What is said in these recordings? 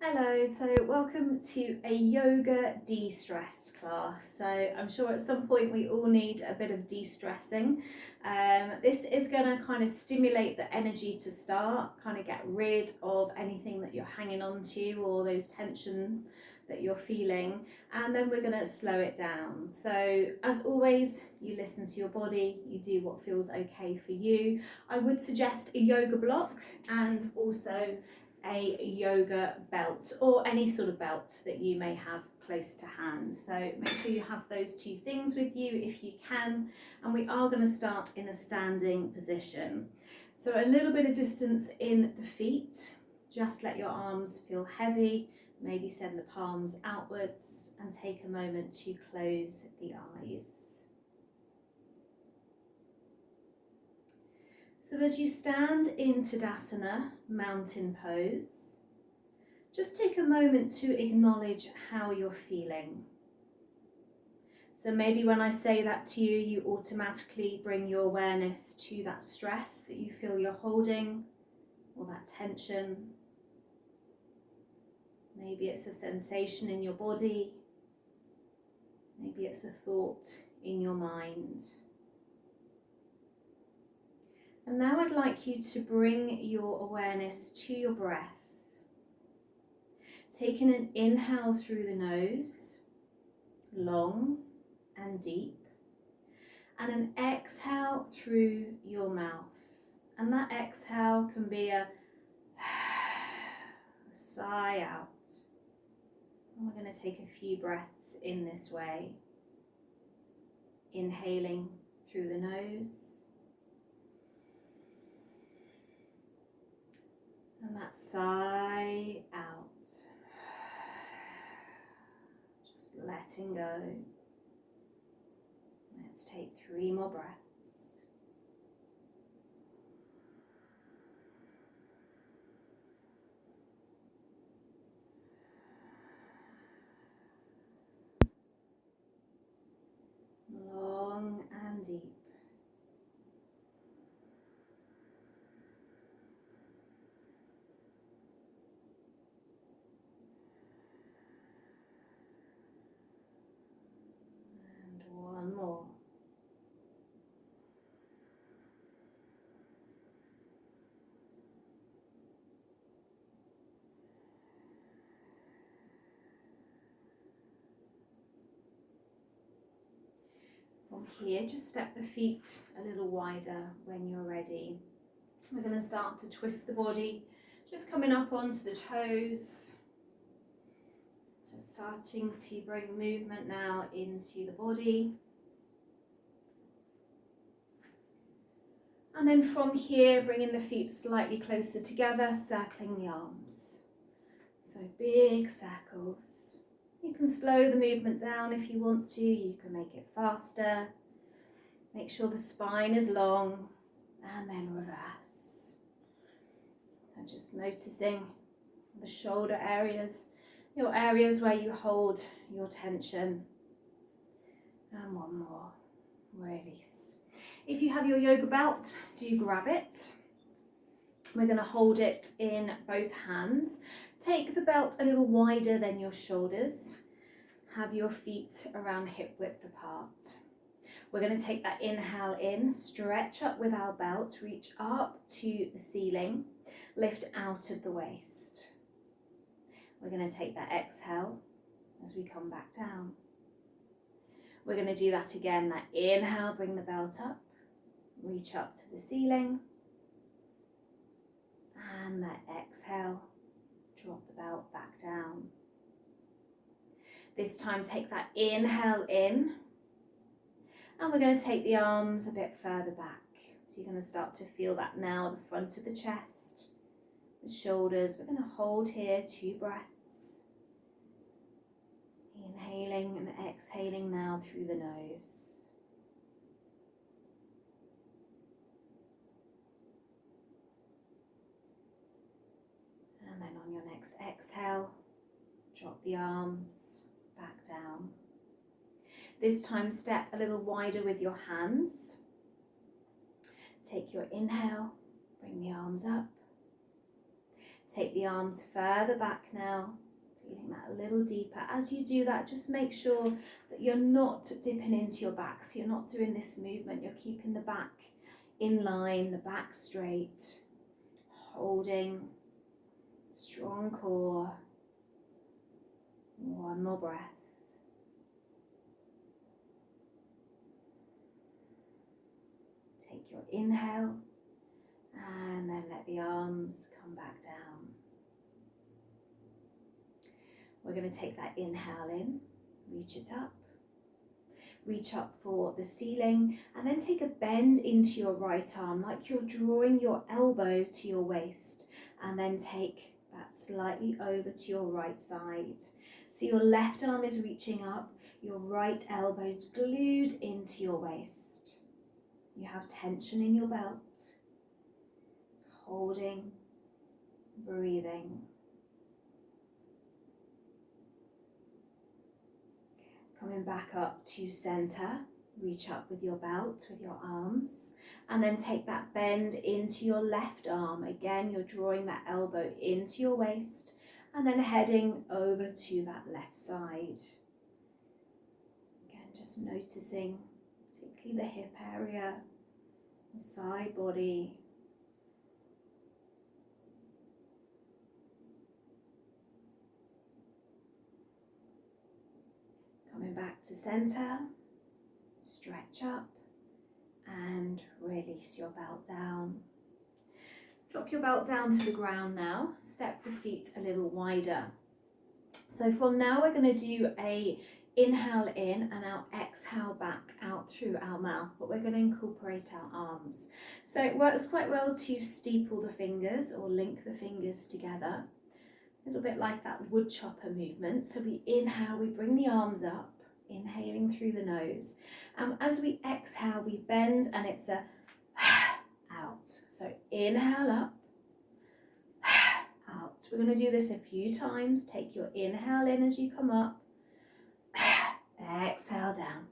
Hello, so welcome to a yoga de-stress class. So I'm sure at some point we all need a bit of de-stressing. This is going to kind of stimulate the energy to start, kind of get rid of anything that you're hanging on to or those tension that you're feeling, and then we're going to slow it down. So as always, you listen to your body, you do what feels okay for you. I would suggest a yoga block and also a yoga belt or any sort of belt that you may have close to hand. So make sure you have those two things with you if you can, and we are going to start in a standing position. So a little bit of distance in the feet, just let your arms feel heavy, maybe send the palms outwards and take a moment to close the eyes. So as you stand in Tadasana, mountain pose, just take a moment to acknowledge how you're feeling. So maybe when I say that to you, you automatically bring your awareness to that stress that you feel you're holding or that tension. Maybe it's a sensation in your body. Maybe it's a thought in your mind. And now I'd like you to bring your awareness to your breath. Taking an inhale through the nose, long and deep, and an exhale through your mouth. And that exhale can be a sigh out. And we're going to take a few breaths in this way. Inhaling through the nose. And that sigh out. Just letting go. Let's take 3 more breaths. Long and deep. One more. From here, just step the feet a little wider when you're ready. We're going to start to twist the body, just coming up onto the toes. Just starting to bring movement now into the body. And then from here, bringing the feet slightly closer together, circling the arms. So big circles. You can slow the movement down if you want to, you can make it faster. Make sure the spine is long, and then reverse. So just noticing the shoulder areas, your areas where you hold your tension. And one more, release. If you have your yoga belt, do grab it. We're going to hold it in both hands. Take the belt a little wider than your shoulders. Have your feet around hip width apart. We're going to take that inhale in, stretch up with our belt, reach up to the ceiling, lift out of the waist. We're going to take that exhale as we come back down. We're going to do that again. That inhale, bring the belt up, reach up to the ceiling. And that exhale, drop the belt back down. This time take that inhale in, and we're going to take the arms a bit further back. So you're going to start to feel that now, the front of the chest, the shoulders. We're going to hold here 2 breaths. Inhaling and exhaling now through the nose. And then on your next exhale, drop the arms back down. This time step a little wider with your hands. Take your inhale, bring the arms up. Take the arms further back now, feeling that a little deeper. As you do that, just make sure that you're not dipping into your back, so you're not doing this movement, you're keeping the back in line, the back straight, holding, strong core. One more breath. Take your inhale and then let the arms come back down. We're going to take that inhale in, reach it up. Reach up for the ceiling and then take a bend into your right arm like you're drawing your elbow to your waist, and then take that slightly over to your right side. So your left arm is reaching up, your right elbow is glued into your waist. You have tension in your belt, holding, breathing. Coming back up to center, reach up with your belt, with your arms, and then take that bend into your left arm. Again, you're drawing that elbow into your waist and then heading over to that left side. Again, just noticing particularly the hip area, the side body. Coming back to center, stretch up and release your belt down. Drop your belt down to the ground now, step the feet a little wider. So from now we're going to do a inhale in and out, exhale back out through our mouth, but we're going to incorporate our arms. So it works quite well to steeple the fingers or link the fingers together. A little bit like that wood chopper movement. So we inhale, we bring the arms up, inhaling through the nose. As we exhale, we bend and it's a out. So inhale up, out. We're going to do this a few times. Take your inhale in as you come up, exhale down.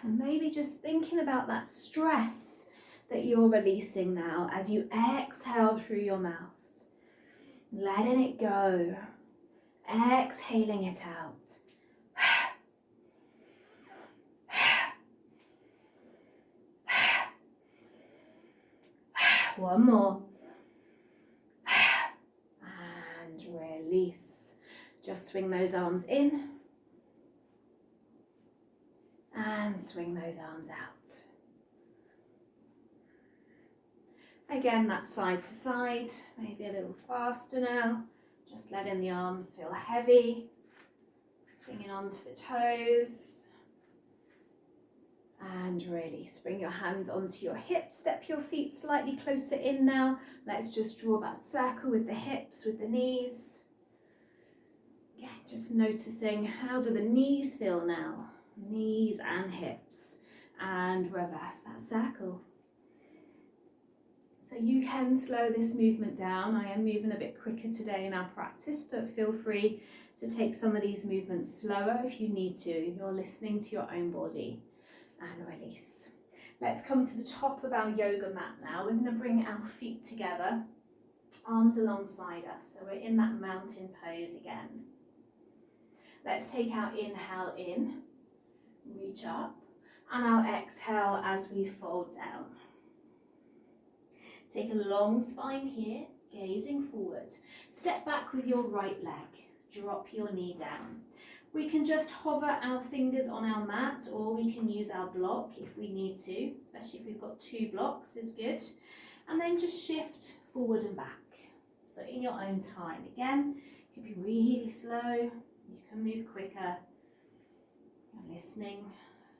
And maybe just thinking about that stress that you're releasing now as you exhale through your mouth. Letting it go, exhaling it out. One more. And release. Just swing those arms in and swing those arms out. Again, that's side to side, maybe a little faster now. Just letting the arms feel heavy, swinging onto the toes. And release. Bring your hands onto your hips, step your feet slightly closer in now. Let's just draw that circle with the hips, with the knees. Again, just noticing, how do the knees feel now? Knees and hips. And reverse that circle. So you can slow this movement down. I am moving a bit quicker today in our practice, but feel free to take some of these movements slower if you need to. You're listening to your own body. And release. Let's come to the top of our yoga mat now. We're going to bring our feet together, arms alongside us. So we're in that mountain pose again. Let's take our inhale in, reach up, and our exhale as we fold down. Take a long spine here, gazing forward. Step back with your right leg. Drop your knee down. We can just hover our fingers on our mat, or we can use our block if we need to, especially if we've got two blocks is good. And then just shift forward and back. So in your own time. Again, you can be really slow, you can move quicker. You're listening,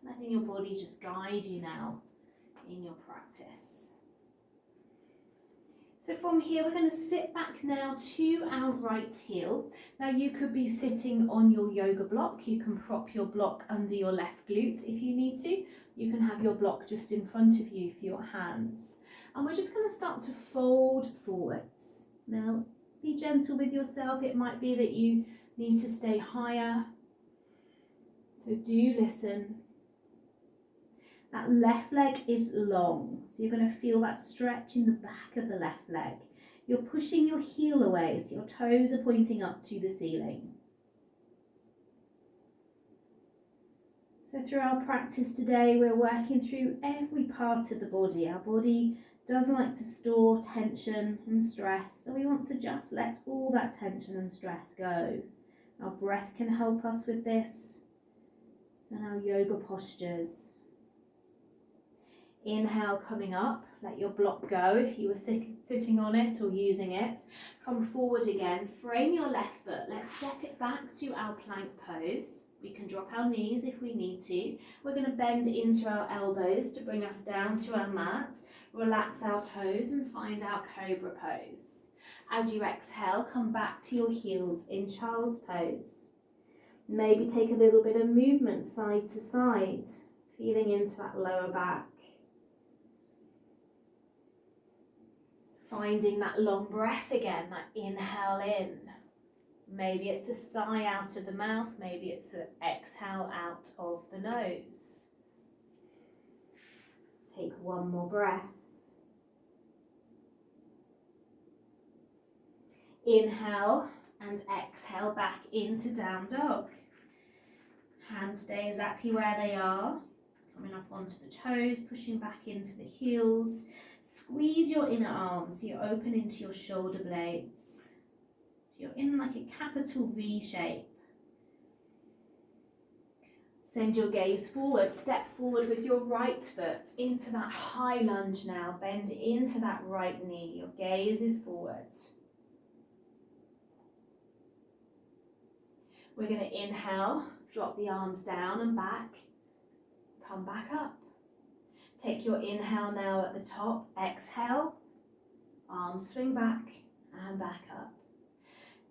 letting your body just guide you now in your practice. So from here, we're going to sit back now to our right heel. Now you could be sitting on your yoga block. You can prop your block under your left glute if you need to. You can have your block just in front of you for your hands. And we're just going to start to fold forwards. Now, be gentle with yourself. It might be that you need to stay higher. So do listen. That left leg is long, so you're going to feel that stretch in the back of the left leg. You're pushing your heel away, so your toes are pointing up to the ceiling. So through our practice today, we're working through every part of the body. Our body does like to store tension and stress, so we want to just let all that tension and stress go. Our breath can help us with this, and our yoga postures. Inhale, coming up, let your block go if you were sitting on it or using it. Come forward again, frame your left foot. Let's step it back to our plank pose. We can drop our knees if we need to. We're going to bend into our elbows to bring us down to our mat. Relax our toes and find our cobra pose. As you exhale, come back to your heels in child's pose. Maybe take a little bit of movement side to side, feeling into that lower back. Finding that long breath again, that inhale in. Maybe it's a sigh out of the mouth, maybe it's an exhale out of the nose. Take one more breath. Inhale and exhale back into down dog. Hands stay exactly where they are. Coming up onto the toes, pushing back into the heels. Squeeze your inner arms so you're open into your shoulder blades. So you're in like a capital V shape. Send your gaze forward, step forward with your right foot into that high lunge now. Bend into that right knee, your gaze is forward. We're going to inhale, drop the arms down and back, come back up. Take your inhale now at the top, exhale, arms swing back and back up.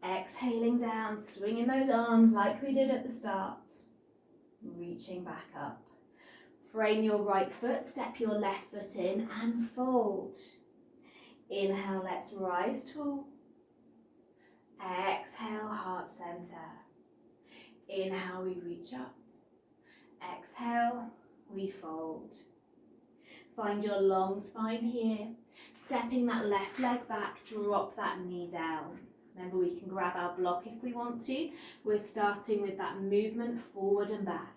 Exhaling down, swinging those arms like we did at the start, reaching back up. Frame your right foot, step your left foot in and fold. Inhale, let's rise tall. Exhale, heart center. Inhale, we reach up. Exhale, we fold. Find your long spine here. Stepping that left leg back, drop that knee down. Remember, we can grab our block if we want to. We're starting with that movement forward and back.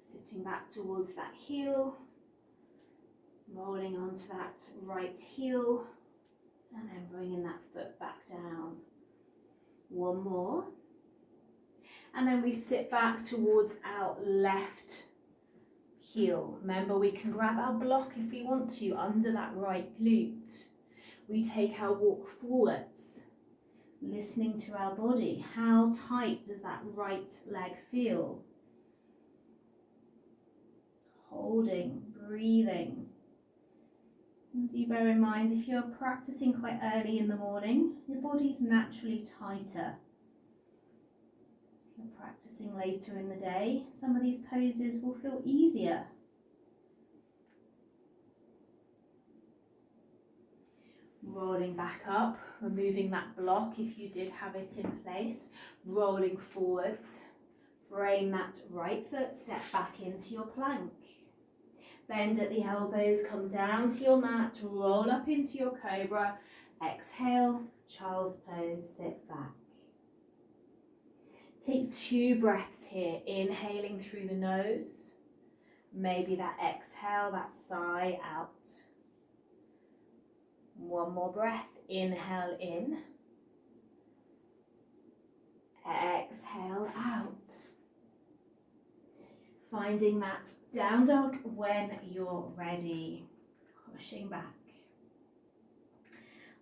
Sitting back towards that heel. Rolling onto that right heel. And then bringing that foot back down. One more. And then we sit back towards our left heel. Remember, we can grab our block if we want to under that right glute. We take our walk forwards, listening to our body. How tight does that right leg feel? Holding, breathing. And do bear in mind, if you're practicing quite early in the morning, your body's naturally tighter. If you're practicing later in the day, some of these poses will feel easier. Rolling back up, removing that block if you did have it in place. Rolling forwards, frame that right foot, step back into your plank. Bend at the elbows, come down to your mat, roll up into your cobra. Exhale, child's pose, sit back. Take 2 breaths here, inhaling through the nose. Maybe that exhale, that sigh out. One more breath, inhale in. Exhale out. Finding that down dog when you're ready. Pushing back.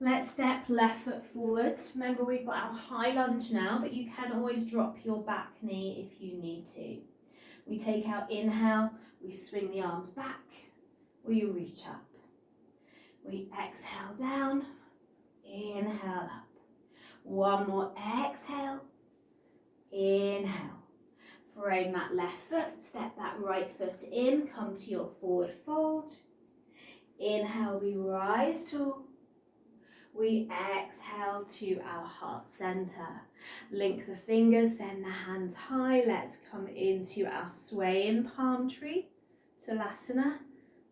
Let's step left foot forward. Remember, we've got our high lunge now, but you can always drop your back knee if you need to. We take our inhale, we swing the arms back, we reach up. We exhale down, inhale up. One more exhale, inhale. Frame that left foot, step that right foot in, come to your forward fold. Inhale, we rise tall. We exhale to our heart center. Link the fingers, send the hands high. Let's come into our swaying palm tree, Savasana,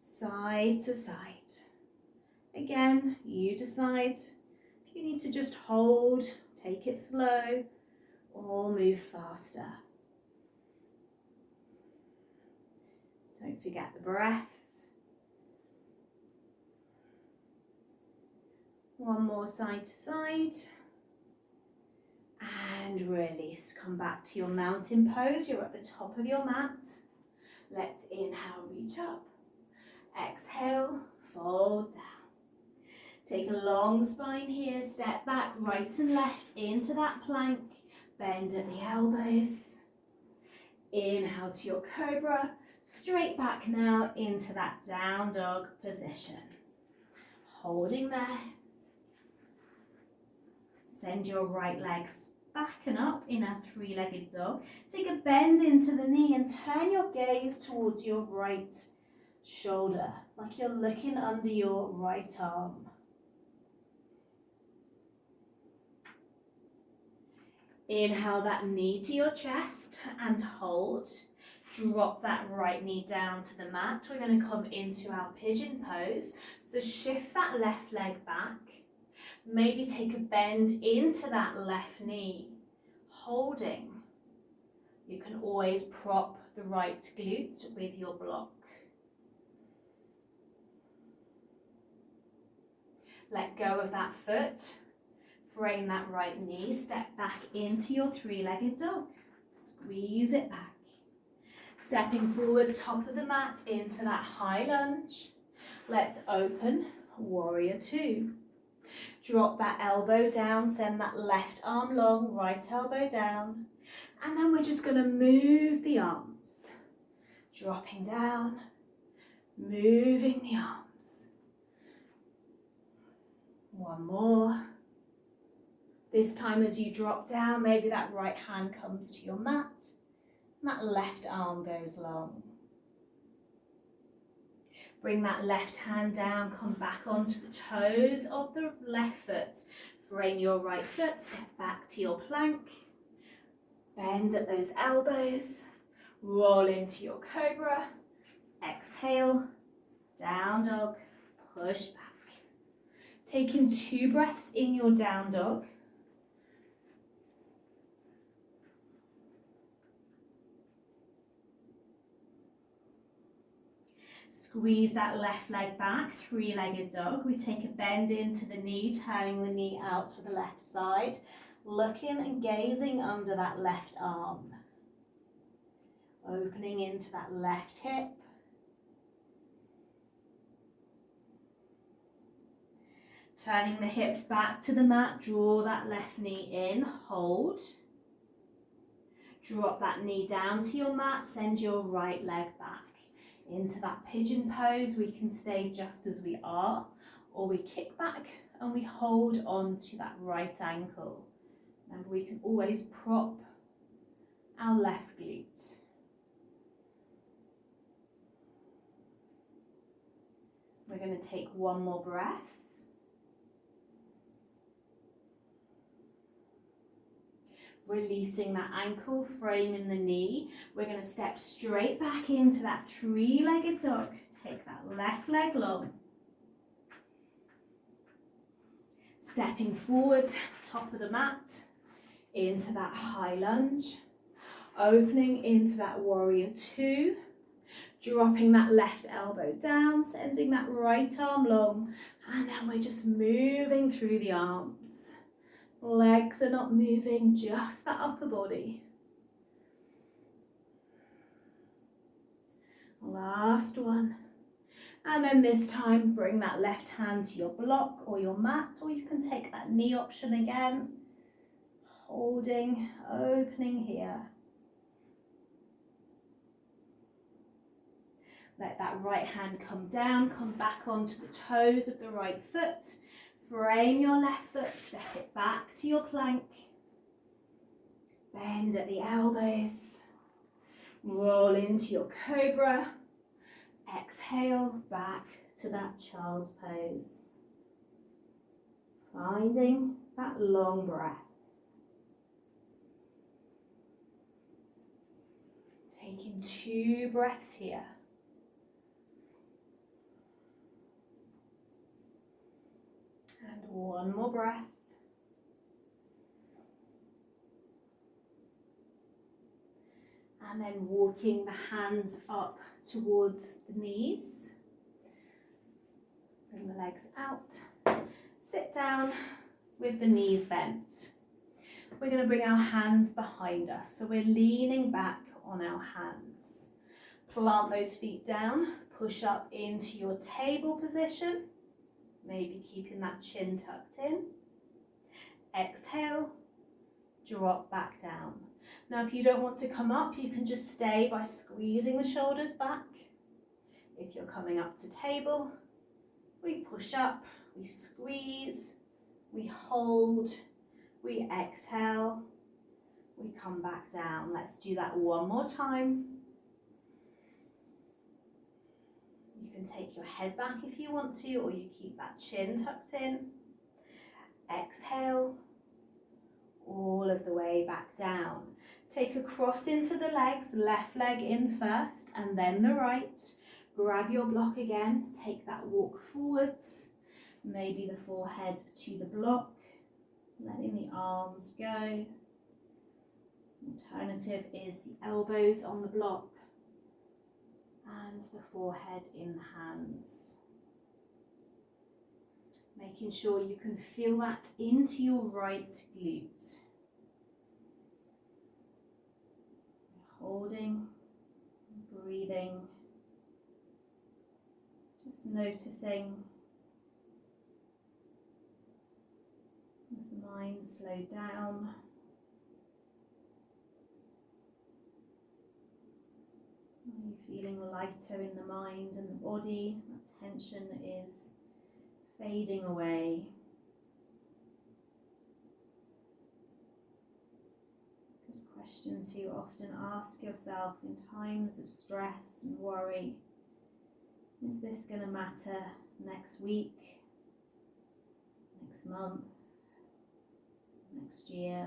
side to side. Again, you decide if you need to just hold, take it slow, or move faster. Don't forget the breath. One more side to side. And release. Come back to your mountain pose. You're at the top of your mat. Let's inhale, reach up. Exhale, fold down. Take a long spine here. Step back, right and left into that plank. Bend at the elbows. Inhale to your cobra. Straight back now into that down dog position. Holding there. Send your right legs back and up in a three-legged dog. Take a bend into the knee and turn your gaze towards your right shoulder, like you're looking under your right arm. Inhale that knee to your chest and hold. Drop that right knee down to the mat. We're going to come into our pigeon pose. So shift that left leg back. Maybe take a bend into that left knee, holding. You can always prop the right glute with your block. Let go of that foot, frame that right knee, step back into your three-legged dog. Squeeze it back. Stepping forward, top of the mat, into that high lunge. Let's open, warrior two. Drop that elbow down, send that left arm long, right elbow down. And then we're just going to move the arms. Dropping down, moving the arms. One more. This time as you drop down, maybe that right hand comes to your mat. And that left arm goes long. Bring that left hand down, come back onto the toes of the left foot. Frame your right foot, step back to your plank. Bend at those elbows. Roll into your cobra. Exhale, down dog, push back. Taking 2 breaths in your down dog. Squeeze that left leg back, three-legged dog. We take a bend into the knee, turning the knee out to the left side, looking and gazing under that left arm. Opening into that left hip. Turning the hips back to the mat, draw that left knee in, hold. Drop that knee down to your mat, send your right leg back. Into that pigeon pose, we can stay just as we are, or we kick back and we hold on to that right ankle. Remember, we can always prop our left glute. We're going to take one more breath. Releasing that ankle, framing the knee. We're going to step straight back into that three-legged dog. Take that left leg long. Stepping forward, top of the mat, into that high lunge. Opening into that warrior two. Dropping that left elbow down, sending that right arm long. And then we're just moving through the arms. Legs are not moving, just that upper body. Last one. And then this time, bring that left hand to your block or your mat, or you can take that knee option again. Holding, opening here. Let that right hand come down, come back onto the toes of the right foot. Frame your left foot, step it back to your plank. Bend at the elbows. Roll into your cobra. Exhale, back to that child's pose. Finding that long breath. Taking 2 breaths here. And 1 more breath. And then walking the hands up towards the knees. Bring the legs out. Sit down with the knees bent. We're going to bring our hands behind us. So we're leaning back on our hands. Plant those feet down. Push up into your table position. Maybe keeping that chin tucked in. Exhale. Drop back down. Now, if you don't want to come up, you can just stay by squeezing the shoulders back. If you're coming up to table, we push up, we squeeze, we hold, we exhale, we come back down. Let's do that one more time. You can take your head back if you want to, or you keep that chin tucked in. Exhale, all of the way back down. Take a cross into the legs, left leg in first and then the right. Grab your block again, take that walk forwards, maybe the forehead to the block, letting the arms go. Alternative is the elbows on the block and the forehead in the hands. Making sure you can feel that into your right glute. Holding, breathing, just noticing as the mind slows down. Are you feeling lighter in the mind and the body? That tension is fading away. Good question to often ask yourself in times of stress and worry. Is this going to matter next week, next month, next year?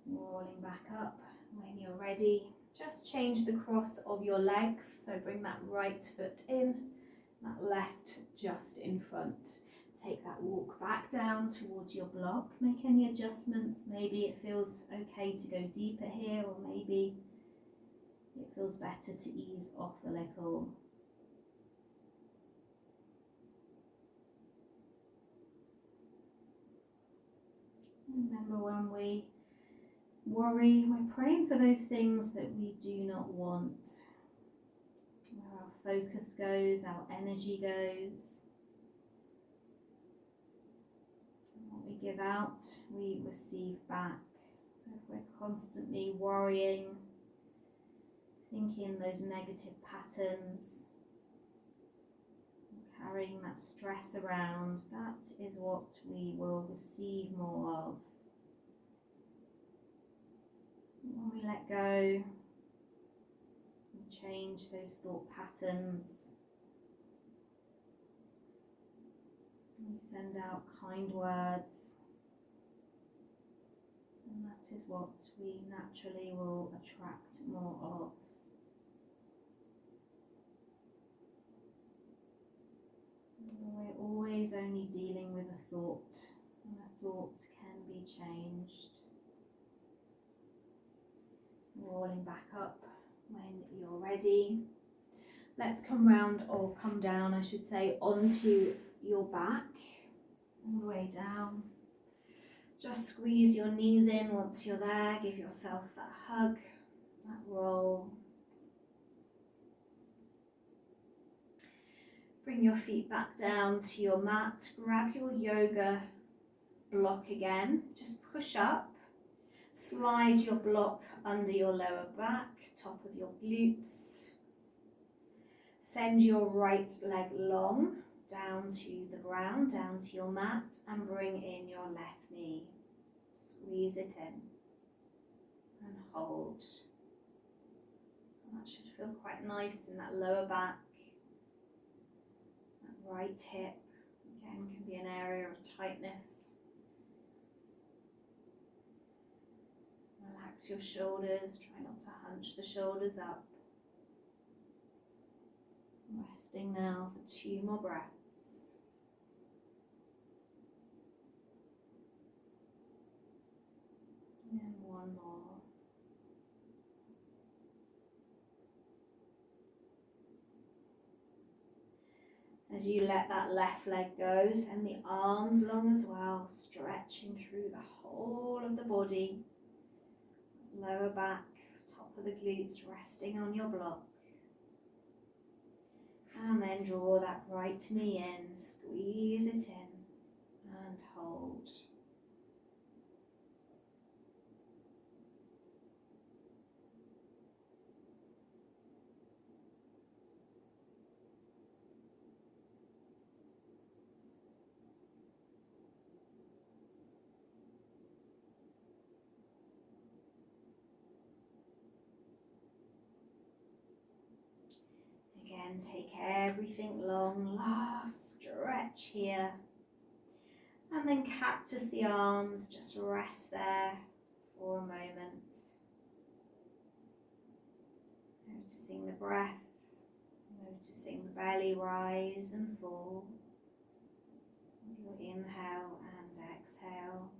Rolling back up. When you're ready, just change the cross of your legs. So bring that right foot in, that left just in front. Take that walk back down towards your block. Make any adjustments. Maybe it feels okay to go deeper here, or maybe it feels better to ease off a little. Remember, when we worry, we're praying for those things that we do not want. Where our focus goes, our energy goes. What we give out, we receive back. So if we're constantly worrying, thinking those negative patterns, carrying that stress around, that is what we will receive more of. When we let go and change those thought patterns, we send out kind words, and that is what we naturally will attract more of. We're always only dealing with a thought, and a thought can be changed. Rolling back up when you're ready. Let's come round, or come down I should say, onto your back, all the way down. Just squeeze your knees in once you're there. Give yourself that hug, that roll. Bring your feet back down to your mat. Grab your yoga block again. Just push up. Slide your block under your lower back, top of your glutes. Send your right leg long down to the ground, down to your mat, and bring in your left knee. Squeeze it in. and hold. So that should feel quite nice in that lower back. That right hip, again, can be an area of tightness. Relax your shoulders, try not to hunch the shoulders up. Resting now for 2 more breaths. And 1 more. As you let that left leg go, send the arms long as well, stretching through the whole of the body. Lower back, top of the glutes, resting on your block. And then draw that right knee in, squeeze it in, and hold. Again, take everything long, last stretch here. And then cactus the arms, just rest there for a moment. Noticing the breath, noticing the belly rise and fall. Your inhale and exhale.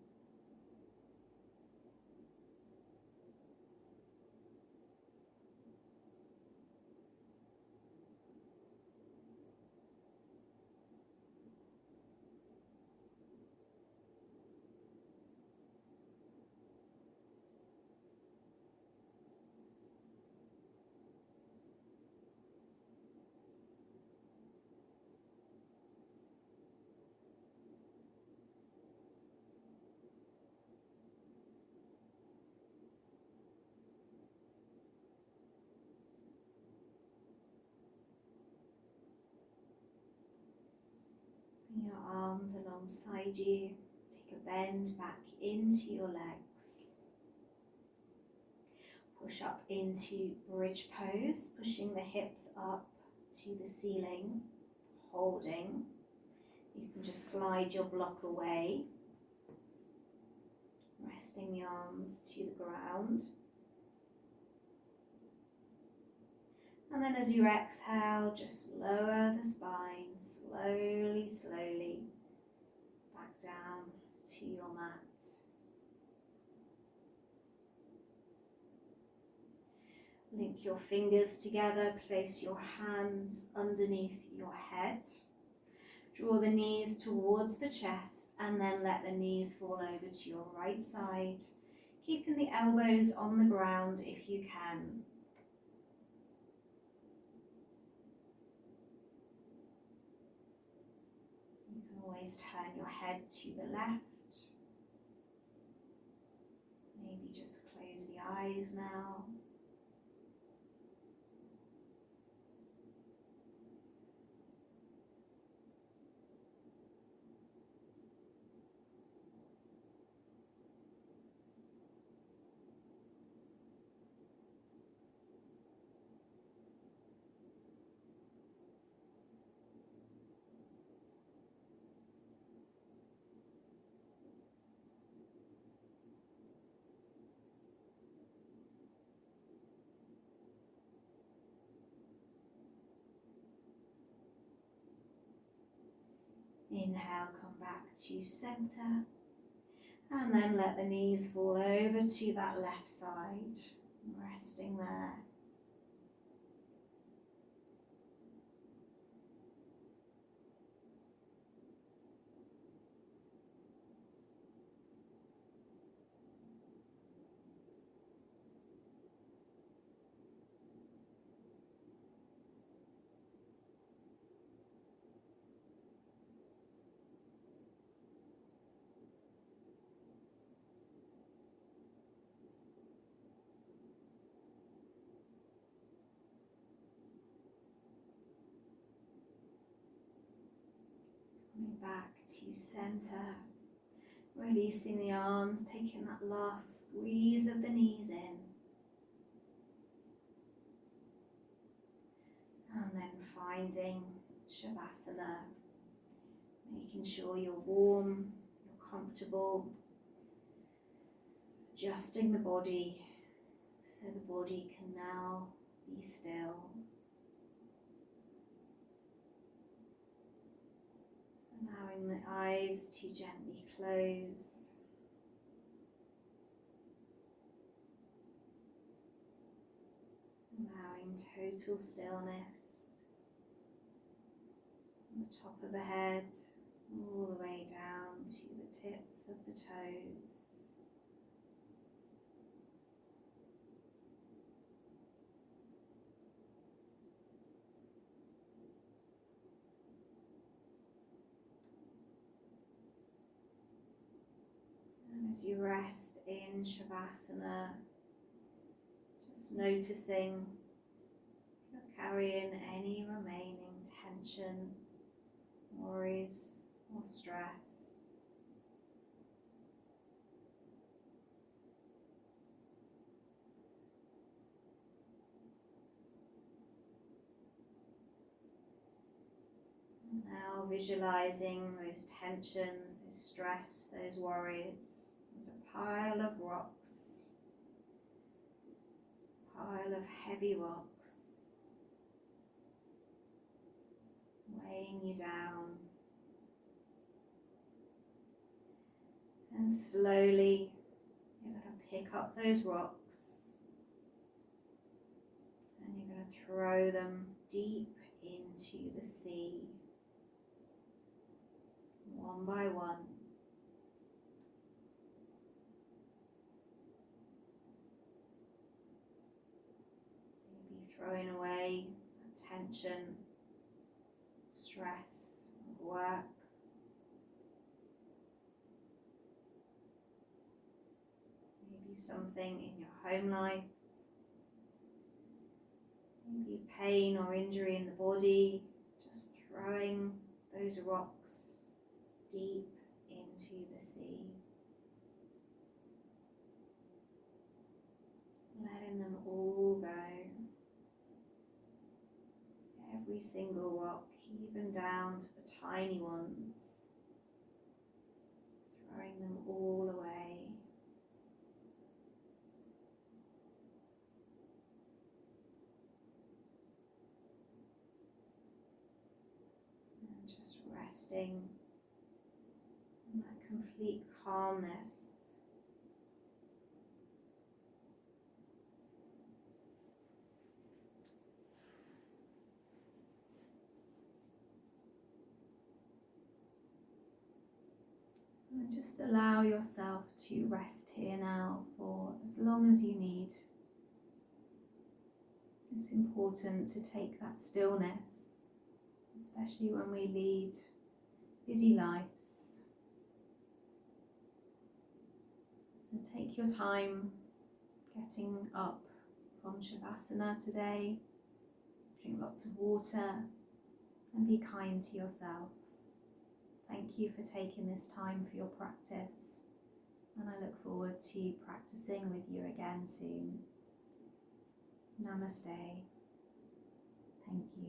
Bring your arms alongside you. Take a bend back into your legs. Push up into bridge pose, pushing the hips up to the ceiling, holding. You can just slide your block away, resting the arms to the ground. And then as you exhale, just lower the spine, slowly, slowly, back down to your mat. Link your fingers together, place your hands underneath your head. Draw the knees towards the chest and then let the knees fall over to your right side, keeping the elbows on the ground if you can. Always turn your head to the left. Maybe just close the eyes now. Inhale, come back to center, and then let the knees fall over to that left side, resting there. Coming back to center, Releasing the arms, taking that last squeeze of the knees in. And then finding Savasana, making sure you're warm, you're comfortable, adjusting the body so the body can now be still. Allowing the eyes to gently close. Allowing total stillness from the top of the head all the way down to the tips of the toes. And as you rest in Savasana, just noticing if you're carrying any remaining tension, worries or stress. And now visualizing those tensions, those stress, those worries as a pile of rocks, pile of heavy rocks, weighing you down. And slowly you're going to pick up those rocks and you're going to throw them deep into the sea, one by one. Maybe throwing away tension, stress, work. Maybe something in your home life. Maybe pain or injury in the body. Just throwing those rocks deep into the sea. Letting them all go. Every single rock, even down to the tiny ones. Throwing them all away. And just resting in that complete calmness. And just allow yourself to rest here now for as long as you need. It's important to take that stillness, especially when we lead busy lives. So take your time getting up from Savasana today. Drink lots of water and be kind to yourself. Thank you for taking this time for your practice, and I look forward to practicing with you again soon. Namaste. Thank you.